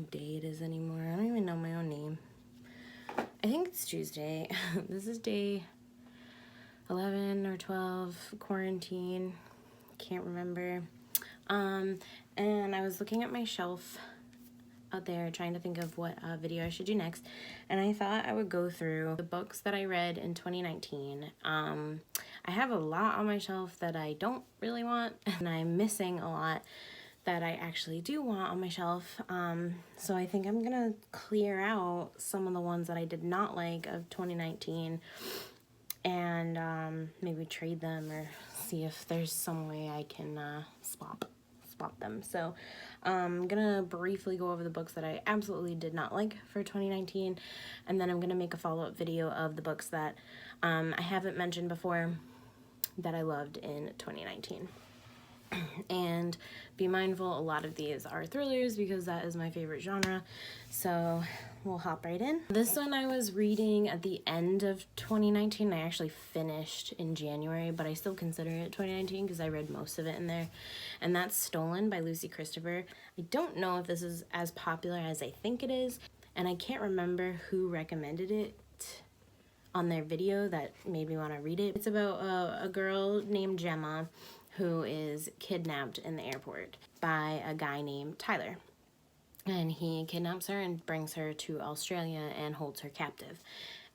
day it is anymore. I don't even know my own name. I think it's Tuesday. This is day 11 or 12, quarantine. Can't remember. And I was looking at my shelf out there trying to think of what video I should do next, and I thought I would go through the books that I read in 2019. I have a lot on my shelf that I don't really want, and I'm missing a lot that I actually do want on my shelf. So I think I'm gonna clear out some of the ones that I did not like of 2019 and maybe trade them or see if there's some way I can swap them. So I'm gonna briefly go over the books that I absolutely did not like for 2019, and then I'm gonna make a follow-up video of the books that I haven't mentioned before that I loved in 2019. And be mindful, a lot of these are thrillers because that is my favorite genre, so we'll hop right in. This one I was reading at the end of 2019. I actually finished in January, but I still consider it 2019 because I read most of it in there, and that's Stolen by Lucy Christopher. I don't know if this is as popular as I think it is, and I can't remember who recommended it on their video that made me want to read it. It's about a girl named Gemma who is kidnapped in the airport by a guy named Tyler. And he kidnaps her and brings her to Australia and holds her captive.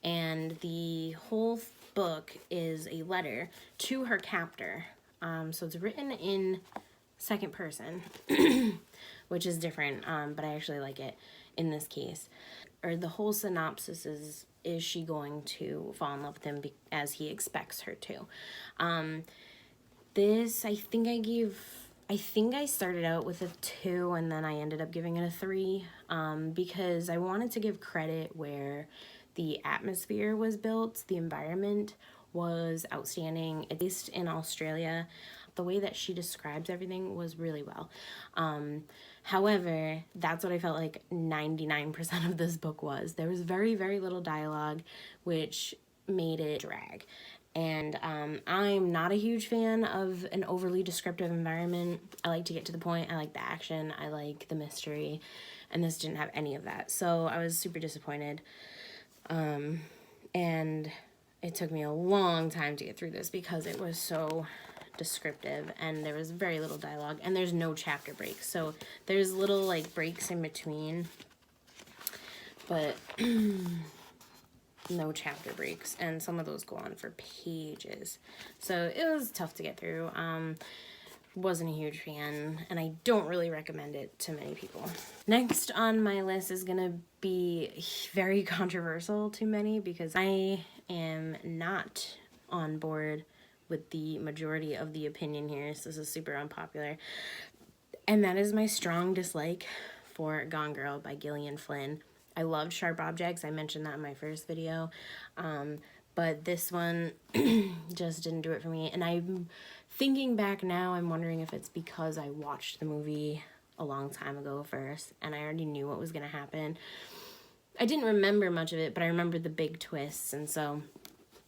And the whole book is a letter to her captor. So it's written in second person, which is different, but I actually like it in this case. Or the whole synopsis is she going to fall in love with him as he expects her to? This, I think I started out with a 2 and then I ended up giving it a 3 because I wanted to give credit where the atmosphere was built. The environment was outstanding. At least in Australia, the way that she describes everything was really well. However, that's what I felt like 99% of this book was. There was very, very little dialogue, which made it drag. And I'm not a huge fan of an overly descriptive environment. I like to get to the point. I like the action. I like the mystery. And this didn't have any of that. So I was super disappointed. And it took me a long time to get through this because it was so descriptive and there was very little dialogue and there's no chapter breaks. So there's little like breaks in between, but no chapter breaks, and some of those go on for pages, so it was tough to get through. Wasn't a huge fan, and I don't really recommend it to many people. Next on my list is gonna be very controversial to many because I am not on board with the majority of the opinion here, so this is super unpopular, and that is my strong dislike for Gone Girl by Gillian Flynn. I loved Sharp Objects. I mentioned that in my first video. But this one just didn't do it for me. And I'm thinking back now, I'm wondering if it's because I watched the movie a long time ago first and I already knew what was going to happen. I didn't remember much of it, but I remembered the big twists. And so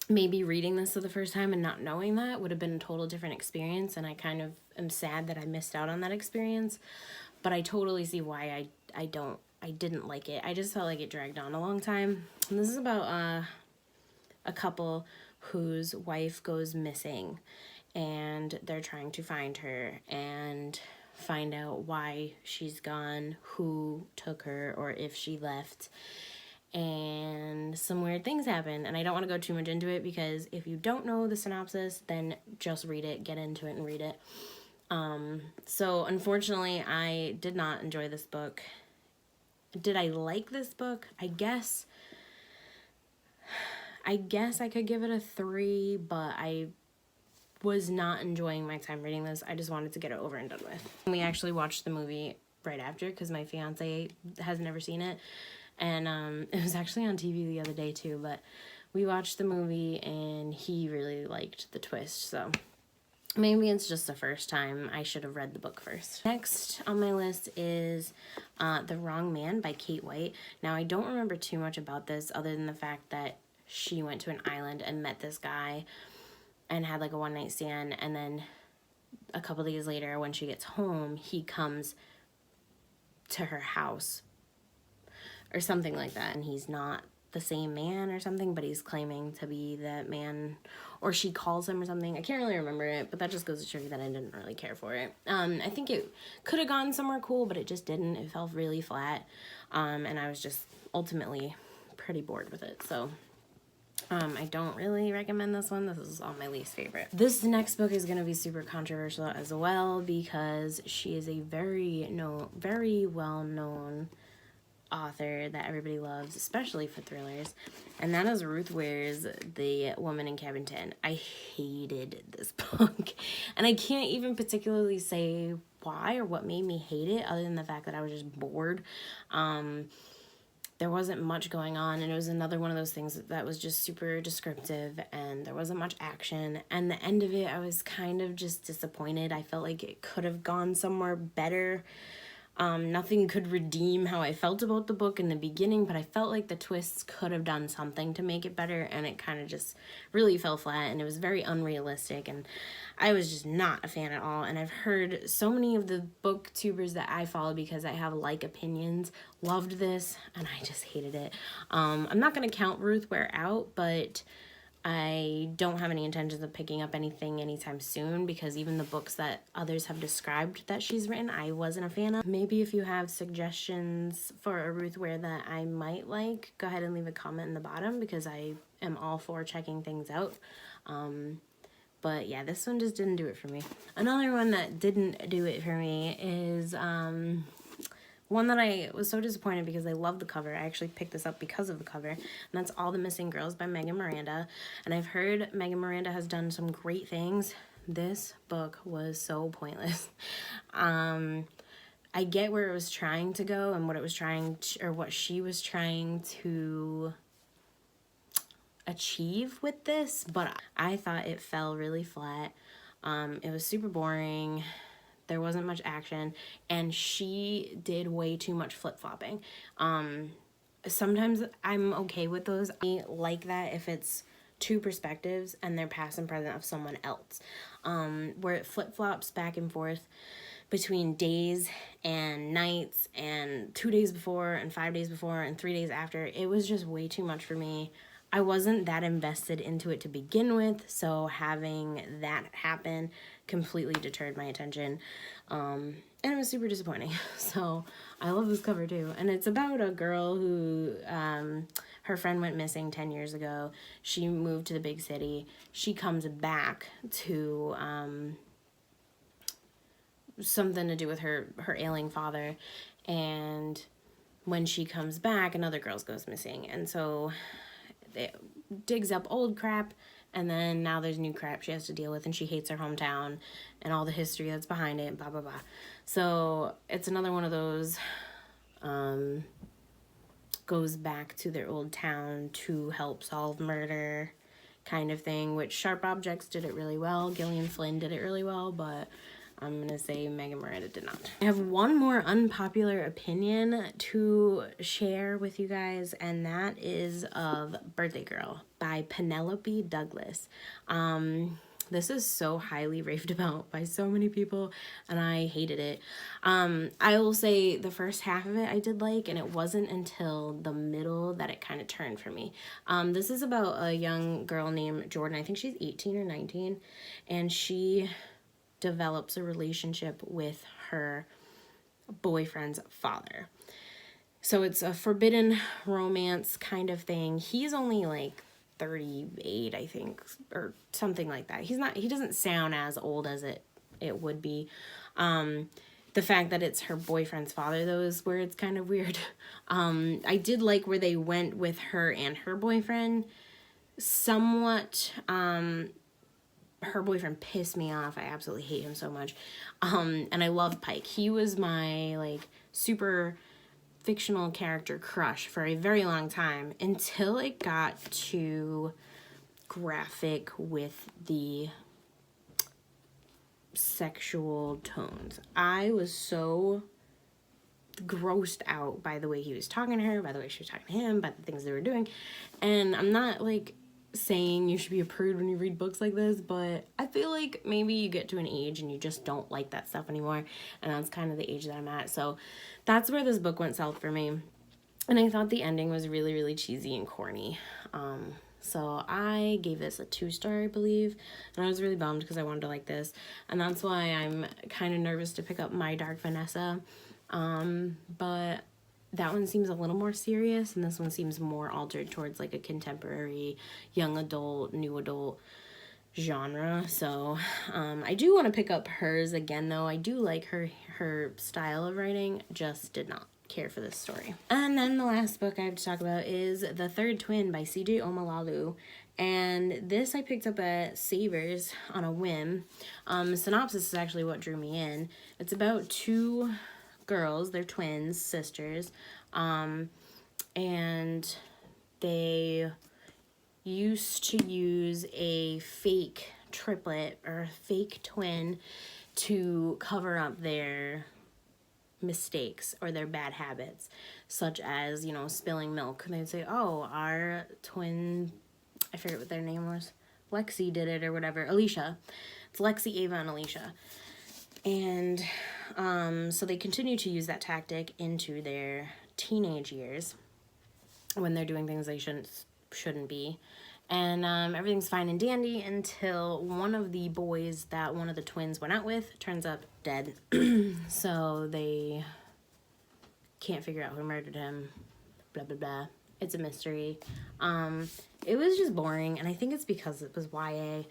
maybe reading this for the first time and not knowing that would have been a total different experience. And I kind of am sad that I missed out on that experience. But I totally see why I didn't like it. I just felt like it dragged on a long time. And this is about a couple whose wife goes missing and they're trying to find her and find out why she's gone, who took her, or if she left. And some weird things happen, and I don't want to go too much into it because if you don't know the synopsis, then just read it, get into it and read it. So unfortunately, I did not enjoy this book. Did I like this book? I guess I could give it a 3, but I was not enjoying my time reading this. I just wanted to get it over and done with. We actually watched the movie right after because my fiance has never seen it, and it was actually on TV the other day too, but we watched the movie and he really liked the twist, so maybe it's just the first time. I should have read the book first. Next on my list is The Wrong Man by Kate White. Now, I don't remember too much about this other than the fact that she went to an island and met this guy and had like a one-night stand, and then a couple days later when she gets home, he comes to her house or something like that. And he's not the same man or something, but he's claiming to be that man, or she calls him or something. I can't really remember it, but that just goes to show you that I didn't really care for it. I think it could have gone somewhere cool, but it just didn't. It felt really flat, and I was just ultimately pretty bored with it. So I don't really recommend this one. This is on my least favorite. This next book is going to be super controversial as well, because she is a very well-known author that everybody loves, especially for thrillers, and that is Ruth Ware's The Woman in Cabin 10. I hated this book, and I can't even particularly say why or what made me hate it, other than the fact that I was just bored. There wasn't much going on, and it was another one of those things that was just super descriptive, and there wasn't much action, and the end of it, I was kind of just disappointed. I felt like it could have gone somewhere better. Nothing could redeem how I felt about the book in the beginning, but I felt like the twists could have done something to make it better, and it kind of just really fell flat, and it was very unrealistic, and I was just not a fan at all. And I've heard so many of the booktubers that I follow, because I have like opinions, loved this, and I just hated it. I'm not going to count Ruth Ware out, but I don't have any intentions of picking up anything anytime soon, because even the books that others have described that she's written, I wasn't a fan of. Maybe if you have suggestions for a Ruth Ware that I might like, go ahead and leave a comment in the bottom, because I am all for checking things out. But yeah, this one just didn't do it for me. Another one that didn't do it for me is one that I was so disappointed because I love the cover. I actually picked this up because of the cover, and that's All the Missing Girls by Megan Miranda. And I've heard Megan Miranda has done some great things. This book was so pointless. I get where it was trying to go and what it was trying to, or what she was trying to achieve with this, but I thought it fell really flat. It was super boring. There wasn't much action, and she did way too much flip-flopping. Sometimes I'm okay with those. I like that if it's two perspectives and they're past and present of someone else, where it flip-flops back and forth between days and nights and 2 days before and 5 days before and 3 days after. It was just way too much for me. I wasn't that invested into it to begin with, so having that happen completely deterred my attention, and it was super disappointing. So I love this cover too, and it's about a girl who her friend went missing 10 years ago. She moved to the big city. She comes back to something to do with her ailing father, and when she comes back, another girl goes missing, and so it digs up old crap, and then now there's new crap she has to deal with, and she hates her hometown and all the history that's behind it, blah blah blah. So it's another one of those goes back to their old town to help solve murder kind of thing, which Sharp Objects did it really well, Gillian Flynn did it really well, but I'm going to say Megan Miranda did not. I have one more unpopular opinion to share with you guys, and that is of Birthday Girl by Penelope Douglas. This is so highly raved about by so many people, and I hated it. I will say the first half of it I did like, and it wasn't until the middle that it kind of turned for me. This is about a young girl named Jordan. I think she's 18 or 19, and she develops a relationship with her boyfriend's father. So it's a forbidden romance kind of thing. He's only like 38, I think, or something like that. He doesn't sound as old as it would be. The fact that it's her boyfriend's father, though, is where it's kind of weird. I did like where they went with her and her boyfriend. Somewhat, her boyfriend pissed me off. I absolutely hate him so much. And I love Pike. He was my, like, super fictional character crush for a very long time, until it got too graphic with the sexual tones. I was so grossed out by the way he was talking to her, by the way she was talking to him, by the things they were doing. And I'm not, like, saying you should be a prude when you read books like this, but I feel like maybe you get to an age and you just don't like that stuff anymore, and that's kind of the age that I'm at. So that's where this book went south for me. And I thought the ending was really, really cheesy and corny. So I gave this a 2-star, I believe. And I was really bummed because I wanted to like this. And that's why I'm kind of nervous to pick up My Dark Vanessa. But that one seems a little more serious, and this one seems more altered towards like a contemporary, young adult, new adult genre. So I do want to pick up hers again, though. I do like her style of writing, just did not care for this story. And then the last book I have to talk about is The Third Twin by C.J. Omalalu. And this I picked up at Savers on a whim. Synopsis is actually what drew me in. It's about 2 girls, they're twins, sisters, and they used to use a fake triplet or a fake twin to cover up their mistakes or their bad habits, such as, you know, spilling milk. And they'd say, oh, our twin, I forget what their name was, Lexi did it or whatever, Alicia. It's Lexi, Ava, and Alicia. And so they continue to use that tactic into their teenage years when they're doing things they shouldn't be. And everything's fine and dandy until one of the boys that one of the twins went out with turns up dead. So they can't figure out who murdered him. Blah, blah, blah. It's a mystery. It was just boring, and I think it's because it was YA.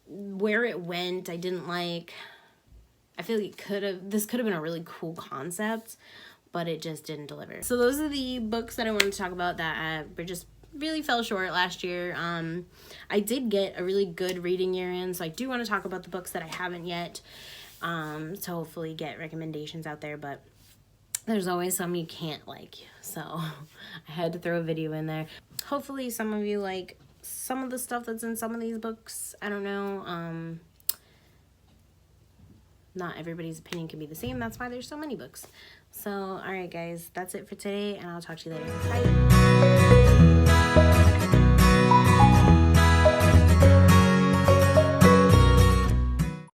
Where it went, I didn't like. I feel like this could have been a really cool concept, but it just didn't deliver. So those are the books that I wanted to talk about that just really fell short last year. I did get a really good reading year in, so I do want to talk about the books that I haven't yet, to hopefully get recommendations out there, but there's always some you can't like, so I had to throw a video in there. Hopefully some of you like some of the stuff that's in some of these books. I don't know. Not everybody's opinion can be the same. That's why there's so many books. So, alright guys, that's it for today, and I'll talk to you later. Bye!